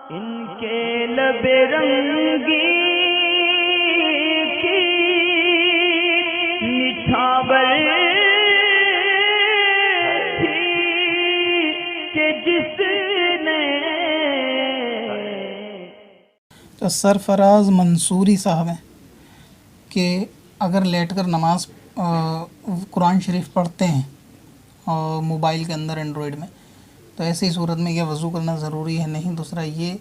ان کے لب رنگی کی نچھاور تھی کہ جس نے تو سرفراز منصوری صاحب ہیں کہ اگر لیٹ کر نماز قرآن شریف پڑھتے ہیں اور موبائل کے اندر اینڈرائڈ میں، تو ایسی صورت میں کیا وضو کرنا ضروری ہے؟ نہیں۔ دوسرا یہ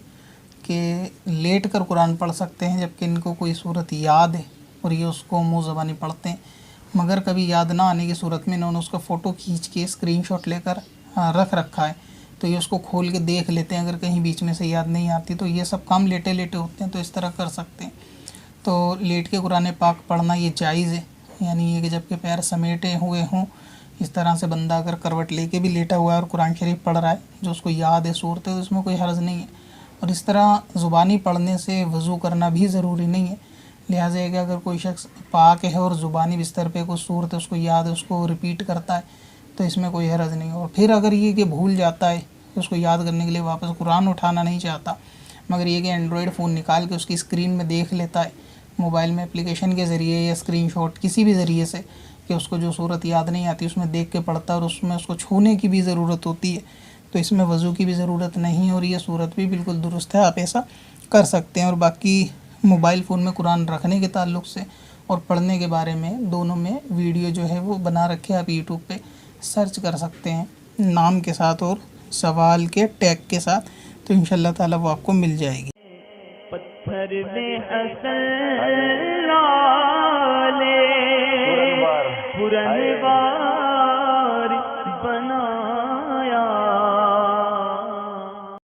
کہ لیٹ کر قرآن پڑھ سکتے ہیں جبکہ ان کو کوئی صورت یاد ہے اور یہ اس کو منہ زبانی پڑھتے ہیں، مگر کبھی یاد نہ آنے کی صورت میں انہوں نے اس کا فوٹو کھینچ کے اسکرین شاٹ لے کر رکھ رکھا ہے، تو یہ اس کو کھول کے دیکھ لیتے ہیں اگر کہیں بیچ میں سے یاد نہیں آتی، تو یہ سب کام لیٹے لیٹے ہوتے ہیں، تو اس طرح کر سکتے ہیں۔ تو لیٹ کے قرآن پاک پڑھنا یہ جائز ہے، یعنی یہ کہ جب کہ پیر سمیٹے ہوئے ہوں اس طرح سے بندہ اگر کروٹ لے کے بھی لیٹا ہوا ہے اور قرآن شریف پڑھ رہا ہے جو اس کو یاد ہے صورت ہے، تو اس میں کوئی حرج نہیں ہے۔ اور اس طرح زبانی پڑھنے سے وضو کرنا بھی ضروری نہیں ہے، لہٰذا یہ کہ اگر کوئی شخص پاک ہے اور زبانی بستر پہ کوئی صورت ہے اس کو یاد ہے، اس کو ریپیٹ کرتا ہے، تو اس میں کوئی حرج نہیں ہے۔ اور پھر اگر یہ کہ بھول جاتا ہے، اس کو یاد کرنے کے لیے واپس قرآن اٹھانا نہیں چاہتا، مگر یہ کہ اینڈرائڈ فون نکال کے اس کی اسکرین میں دیکھ لیتا ہے موبائل میں اپلیکیشن کے ذریعے یا اسکرین شاٹ کسی بھی ذریعے سے، کہ اس کو جو صورت یاد نہیں آتی اس میں دیکھ کے پڑھتا ہے اور اس میں اس کو چھونے کی بھی ضرورت ہوتی ہے، تو اس میں وضو کی بھی ضرورت نہیں، اور یہ صورت بھی بالکل درست ہے، آپ ایسا کر سکتے ہیں۔ اور باقی موبائل فون میں قرآن رکھنے کے تعلق سے اور پڑھنے کے بارے میں دونوں میں ویڈیو جو ہے وہ بنا رکھے، آپ یوٹیوب پہ سرچ کر سکتے ہیں نام کے ساتھ اور سوال کے ٹیگ کے ساتھ، تو انشاءاللہ تعالیٰ وہ آپ کو مل جائے گی۔ پتھر میں حسن لالے پرنوار